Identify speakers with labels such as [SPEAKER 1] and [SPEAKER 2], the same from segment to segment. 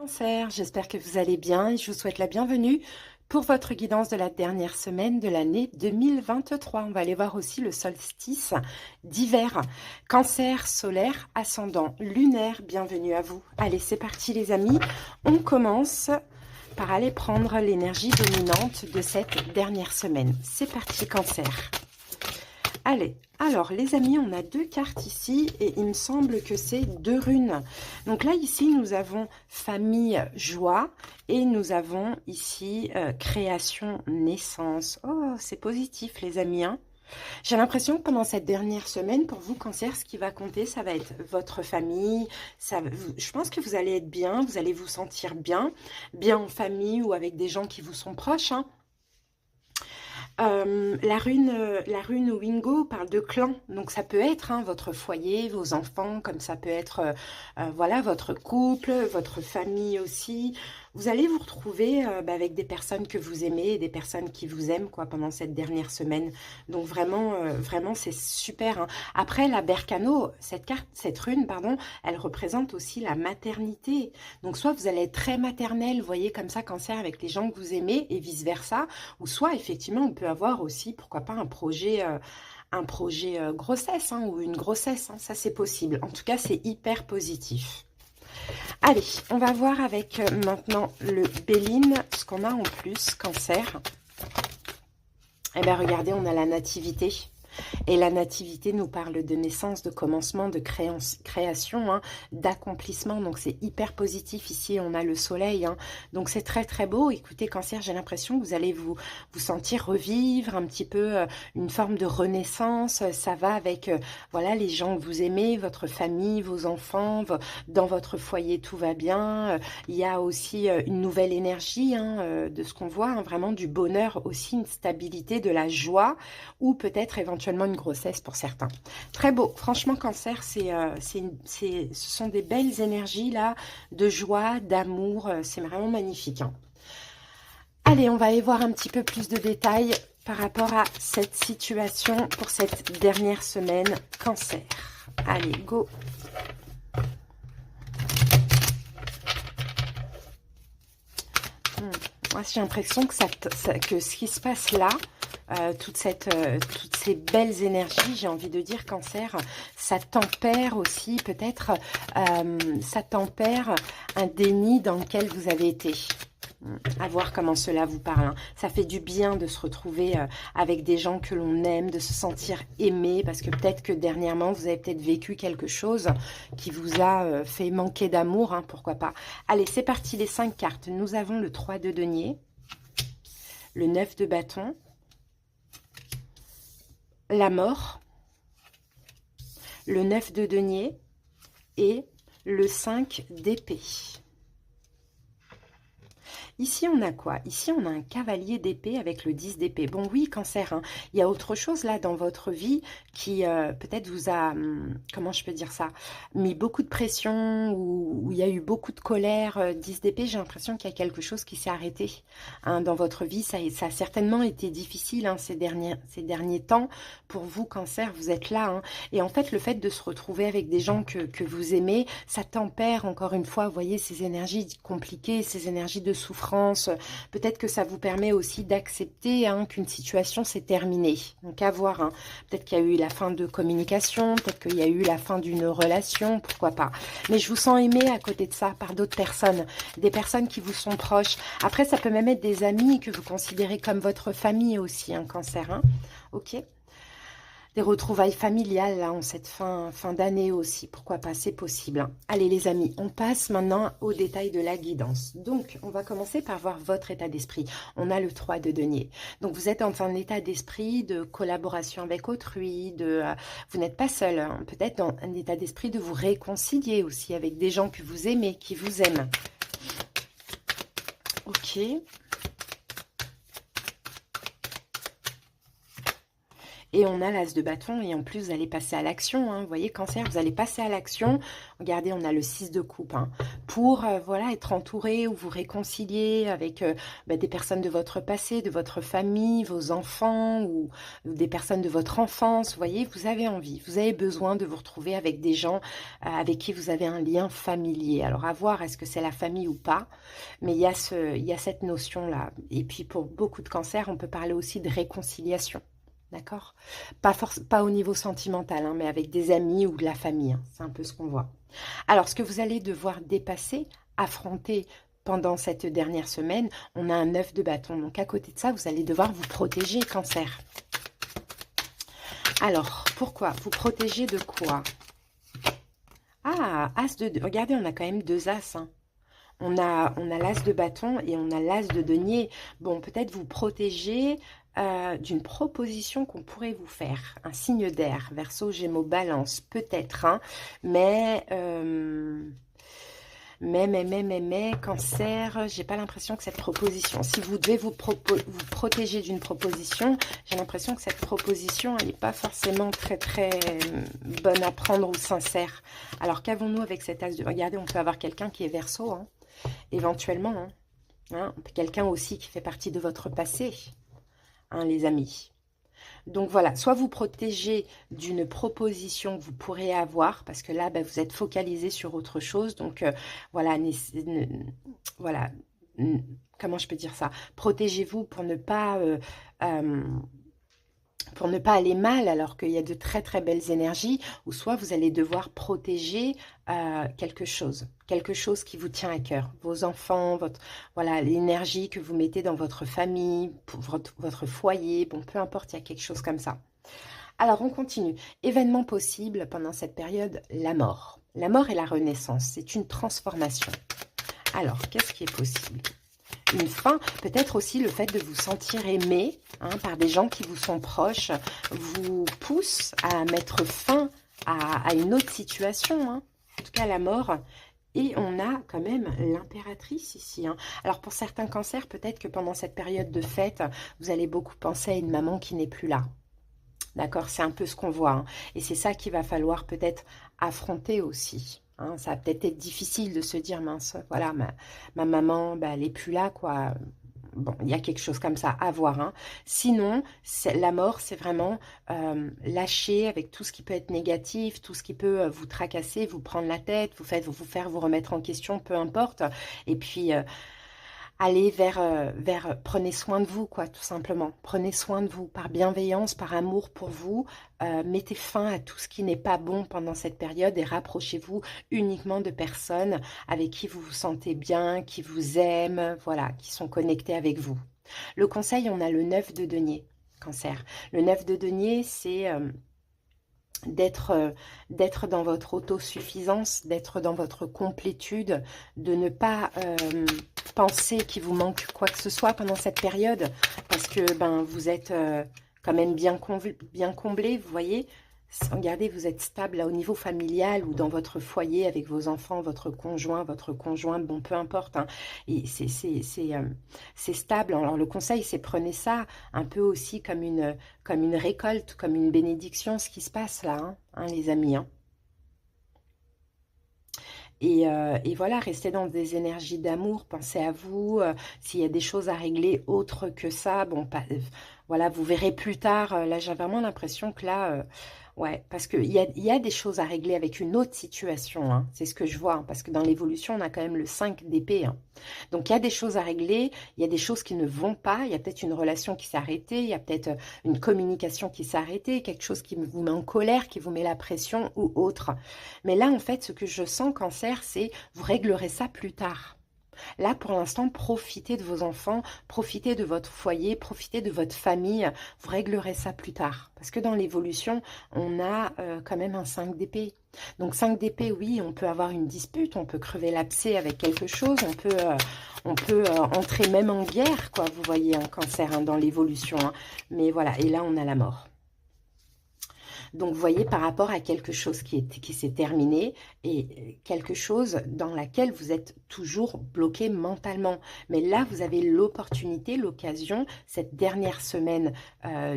[SPEAKER 1] Cancer, j'espère que vous allez bien et je vous souhaite la bienvenue pour votre guidance de la dernière semaine de l'année 2023. On va aller voir aussi le solstice d'hiver. Cancer solaire, ascendant lunaire, bienvenue à vous. Allez, c'est parti les amis. On commence par aller prendre l'énergie dominante de cette dernière semaine. C'est parti Cancer. Allez, alors les amis, on a deux cartes ici et il me semble que c'est deux runes. Donc là, ici, nous avons famille, joie et nous avons ici création, naissance. Oh, c'est positif les amis, hein. J'ai l'impression que pendant cette dernière semaine, pour vous, Cancer, ce qui va compter, ça va être votre famille. Je pense que vous allez être bien, vous allez vous sentir bien, bien en famille ou avec des gens qui vous sont proches, hein. La rune Wingo parle de clan, donc ça peut être hein, votre foyer, vos enfants, comme ça peut être voilà, votre couple, votre famille aussi. Vous allez vous retrouver avec des personnes que vous aimez et des personnes qui vous aiment quoi, pendant cette dernière semaine. Donc vraiment, vraiment c'est super, hein. Après, la Berkano, cette rune, pardon, elle représente aussi la maternité. Donc soit vous allez être très maternel, vous voyez, comme ça, Cancer, avec les gens que vous aimez et vice-versa. Ou soit, effectivement, on peut avoir aussi, pourquoi pas, un projet grossesse hein, ou une grossesse. Hein, ça, c'est possible. En tout cas, c'est hyper positif. Allez, on va voir avec maintenant le Béline, ce qu'on a en plus, Cancer. Eh bien, regardez, on a la nativité. Et la nativité nous parle de naissance, de commencement, de création, hein, d'accomplissement. Donc, c'est hyper positif. Ici, on a le soleil. Hein. Donc, c'est très, très beau. Écoutez, Cancer, j'ai l'impression que vous allez vous sentir revivre un petit peu une forme de renaissance. Ça va avec voilà, les gens que vous aimez, votre famille, vos enfants. Dans votre foyer, tout va bien. Il y a aussi une nouvelle énergie hein, de ce qu'on voit. Hein, vraiment du bonheur aussi, une stabilité, de la joie ou peut-être éventuellement une grossesse pour certains. Très beau. Franchement, Cancer, ce sont des belles énergies là, de joie, d'amour. C'est vraiment magnifique. Hein. Allez, on va aller voir un petit peu plus de détails par rapport à cette situation pour cette dernière semaine. Cancer. Allez, go. Moi, j'ai l'impression que, que ce qui se passe là, toutes ces belles énergies, j'ai envie de dire Cancer, ça tempère aussi peut-être, ça tempère un déni dans lequel vous avez été. À voir comment cela vous parle. Hein. Ça fait du bien de se retrouver avec des gens que l'on aime, de se sentir aimé, parce que peut-être que dernièrement, vous avez peut-être vécu quelque chose qui vous a fait manquer d'amour, hein, pourquoi pas. Allez, c'est parti, les 5 cartes. Nous avons le 3 de denier, le 9 de bâton, la mort, le 9 de denier et le 5 d'épée. Ici, on a quoi? Ici, on a un cavalier d'épée avec le 10 d'épée. Bon, oui, Cancer, hein, il y a autre chose là dans votre vie qui peut-être vous a, comment je peux dire ça, mis beaucoup de pression ou il y a eu beaucoup de colère. 10 d'épée, j'ai l'impression qu'il y a quelque chose qui s'est arrêté hein, dans votre vie. Ça a certainement été difficile hein, ces derniers temps. Pour vous, Cancer, vous êtes là. Hein, et en fait, le fait de se retrouver avec des gens que vous aimez, ça tempère encore une fois, vous voyez, ces énergies compliquées, ces énergies de souffrance. Peut-être que ça vous permet aussi d'accepter hein, qu'une situation s'est terminée. Donc à voir. Hein. Peut-être qu'il y a eu la fin de communication, peut-être qu'il y a eu la fin d'une relation, pourquoi pas. Mais je vous sens aimé à côté de ça par d'autres personnes, des personnes qui vous sont proches. Après, ça peut même être des amis que vous considérez comme votre famille aussi, un Cancer. Hein. Ok. Des retrouvailles familiales là, en cette fin d'année aussi. Pourquoi pas, c'est possible. Allez les amis, on passe maintenant au détail de la guidance. Donc, on va commencer par voir votre état d'esprit. On a le 3 de denier. Donc, vous êtes dans un état d'esprit de collaboration avec autrui, vous n'êtes pas seul. Hein, peut-être dans un état d'esprit de vous réconcilier aussi avec des gens que vous aimez, qui vous aiment. Ok. Et on a l'as de bâton et en plus, vous allez passer à l'action. Hein. Vous voyez, Cancer, vous allez passer à l'action. Regardez, on a le 6 de coupe. Hein. pour voilà, être entouré ou vous réconcilier avec des personnes de votre passé, de votre famille, vos enfants ou des personnes de votre enfance. Vous voyez, vous avez envie, vous avez besoin de vous retrouver avec des gens avec qui vous avez un lien familier. Alors à voir, est-ce que c'est la famille ou pas, mais il y a cette notion-là. Et puis pour beaucoup de cancers, on peut parler aussi de réconciliation. D'accord? Pas au niveau sentimental, hein, mais avec des amis ou de la famille, hein. C'est un peu ce qu'on voit. Alors, ce que vous allez devoir dépasser, affronter pendant cette dernière semaine, on a un 9 de bâton. Donc, à côté de ça, vous allez devoir vous protéger, cancer. Alors, pourquoi? Vous protéger de quoi? Ah, as de... Regardez, on a quand même deux as, hein. On a l'as de bâton et on a l'as de denier. Bon, peut-être vous protéger d'une proposition qu'on pourrait vous faire. Un signe d'air, Verseau, Gémeaux, Balance, peut-être, hein, mais, Cancer, j'ai pas l'impression que cette proposition, si vous devez vous protéger d'une proposition, j'ai l'impression que cette proposition, elle n'est pas forcément très bonne à prendre ou sincère. Alors qu'avons-nous avec cet as de... Regardez, on peut avoir quelqu'un qui est Verseau, hein, éventuellement, hein, quelqu'un aussi qui fait partie de votre passé, hein, les amis. Donc voilà, soit vous protégez d'une proposition que vous pourrez avoir, parce que là, vous êtes focalisé sur autre chose. Donc voilà, voilà, comment je peux dire ça? Protégez-vous pour ne pas aller mal alors qu'il y a de très belles énergies, ou soit vous allez devoir protéger quelque chose qui vous tient à cœur, vos enfants, voilà, l'énergie que vous mettez dans votre famille, pour votre foyer, bon, peu importe, il y a quelque chose comme ça. Alors on continue. Événement possible pendant cette période, la mort. La mort et la renaissance, c'est une transformation. Alors, qu'est-ce qui est possible? Une fin, peut-être aussi le fait de vous sentir aimé, hein, par des gens qui vous sont proches, vous pousse à mettre fin à une autre situation, hein. En tout cas la mort. Et on a quand même l'impératrice ici, hein. Alors pour certains cancers, peut-être que pendant cette période de fête, vous allez beaucoup penser à une maman qui n'est plus là. D'accord, c'est un peu ce qu'on voit, hein. Et c'est ça qu'il va falloir peut-être affronter aussi, hein. Ça va peut-être être difficile de se dire, mince, voilà, ma maman, elle n'est plus là, quoi. Bon, il y a quelque chose comme ça à voir, hein. Sinon, la mort, c'est vraiment lâcher avec tout ce qui peut être négatif, tout ce qui peut vous tracasser, vous prendre la tête, vous faire vous remettre en question, peu importe. Et puis... aller prenez soin de vous, quoi, tout simplement. Prenez soin de vous, par bienveillance, par amour pour vous. Mettez fin à tout ce qui n'est pas bon pendant cette période et rapprochez-vous uniquement de personnes avec qui vous vous sentez bien, qui vous aiment, voilà, qui sont connectées avec vous. Le conseil, on a le 9 de denier, cancer. Le 9 de denier, c'est... d'être dans votre autosuffisance, d'être dans votre complétude, de ne pas penser qu'il vous manque quoi que ce soit pendant cette période, parce que vous êtes quand même bien comblé, vous voyez. Regardez, vous êtes stable là, au niveau familial ou dans votre foyer avec vos enfants, votre conjointe, bon, peu importe, hein. Et c'est stable. Alors le conseil, c'est prenez ça un peu aussi comme une récolte, comme une bénédiction, ce qui se passe là, hein, les amis, hein. Et voilà, restez dans des énergies d'amour, pensez à vous, s'il y a des choses à régler autres que ça, bon, voilà, vous verrez plus tard, là j'ai vraiment l'impression que là, ouais, parce qu'il y a des choses à régler avec une autre situation, hein, c'est ce que je vois, hein, parce que dans l'évolution, on a quand même le 5 d'épée, hein. Donc il y a des choses à régler, il y a des choses qui ne vont pas, il y a peut-être une relation qui s'est arrêtée, il y a peut-être une communication qui s'est arrêtée, quelque chose qui vous met en colère, qui vous met la pression ou autre. Mais là, en fait, ce que je sens, cancer, c'est vous réglerez ça plus tard. Là, pour l'instant, profitez de vos enfants, profitez de votre foyer, profitez de votre famille. Vous réglerez ça plus tard. Parce que dans l'évolution, on a quand même un 5 d'épée. Donc 5 d'épée, oui, on peut avoir une dispute, on peut crever l'abcès avec quelque chose, on peut entrer même en guerre, quoi, vous voyez, un cancer, hein, dans l'évolution, hein. Mais voilà, et là, on a la mort. Donc, vous voyez, par rapport à quelque chose qui s'est terminé et quelque chose dans laquelle vous êtes toujours bloqué mentalement. Mais là, vous avez l'opportunité, l'occasion, cette dernière semaine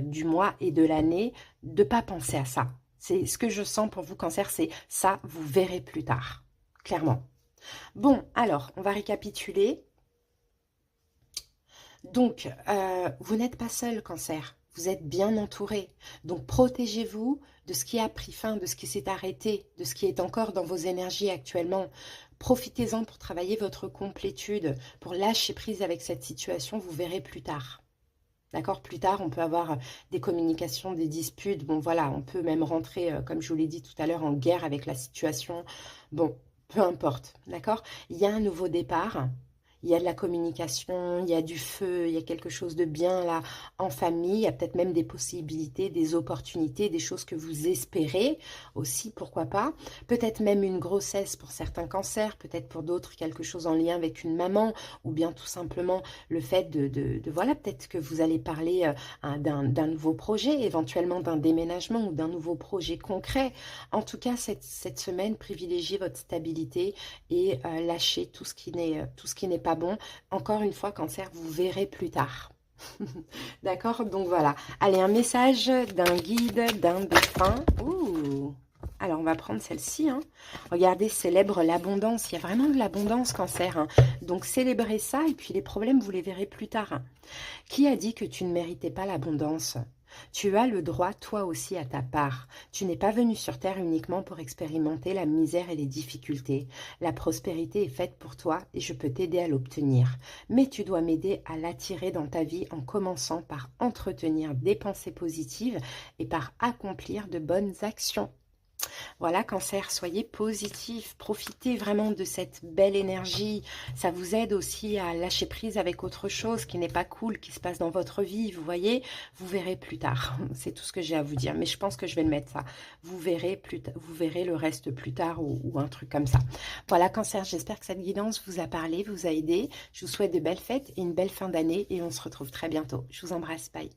[SPEAKER 1] du mois et de l'année, de ne pas penser à ça. C'est ce que je sens pour vous, cancer, c'est ça, vous verrez plus tard, clairement. Bon, alors, on va récapituler. Donc, vous n'êtes pas seul, Cancer. Vous êtes bien entouré. Donc, protégez-vous de ce qui a pris fin, de ce qui s'est arrêté, de ce qui est encore dans vos énergies actuellement. Profitez-en pour travailler votre complétude, pour lâcher prise avec cette situation. Vous verrez plus tard. D'accord? Plus tard, on peut avoir des communications, des disputes. Bon, voilà, on peut même rentrer, comme je vous l'ai dit tout à l'heure, en guerre avec la situation. Bon, peu importe. D'accord? Il y a un nouveau départ. Il y a de la communication, il y a du feu, il y a quelque chose de bien là en famille. Il y a peut-être même des possibilités, des opportunités, des choses que vous espérez aussi, pourquoi pas. Peut-être même une grossesse pour certains cancers, peut-être pour d'autres quelque chose en lien avec une maman, ou bien tout simplement le fait voilà, peut-être que vous allez parler d'un nouveau projet, éventuellement d'un déménagement ou d'un nouveau projet concret. En tout cas, cette semaine, privilégiez votre stabilité et lâchez tout ce qui n'est pas bon. Encore une fois, Cancer, vous verrez plus tard. D'accord? Donc voilà. Allez, un message d'un guide, d'un défunt. Ouh! Alors, on va prendre celle-ci. Hein. Regardez, célèbre l'abondance. Il y a vraiment de l'abondance, Cancer. Hein. Donc, célébrez ça et puis les problèmes, vous les verrez plus tard. Hein. Qui a dit que tu ne méritais pas l'abondance? Tu as le droit, toi aussi, à ta part. Tu n'es pas venu sur Terre uniquement pour expérimenter la misère et les difficultés. La prospérité est faite pour toi et je peux t'aider à l'obtenir. Mais tu dois m'aider à l'attirer dans ta vie en commençant par entretenir des pensées positives et par accomplir de bonnes actions. Voilà, Cancer, soyez positif, profitez vraiment de cette belle énergie. Ça vous aide aussi à lâcher prise avec autre chose qui n'est pas cool, qui se passe dans votre vie, vous voyez. Vous verrez plus tard, c'est tout ce que j'ai à vous dire. Mais je pense que je vais le mettre ça. Vous verrez, vous verrez le reste plus tard ou un truc comme ça. Voilà, Cancer, j'espère que cette guidance vous a parlé, vous a aidé. Je vous souhaite de belles fêtes et une belle fin d'année et on se retrouve très bientôt. Je vous embrasse, bye.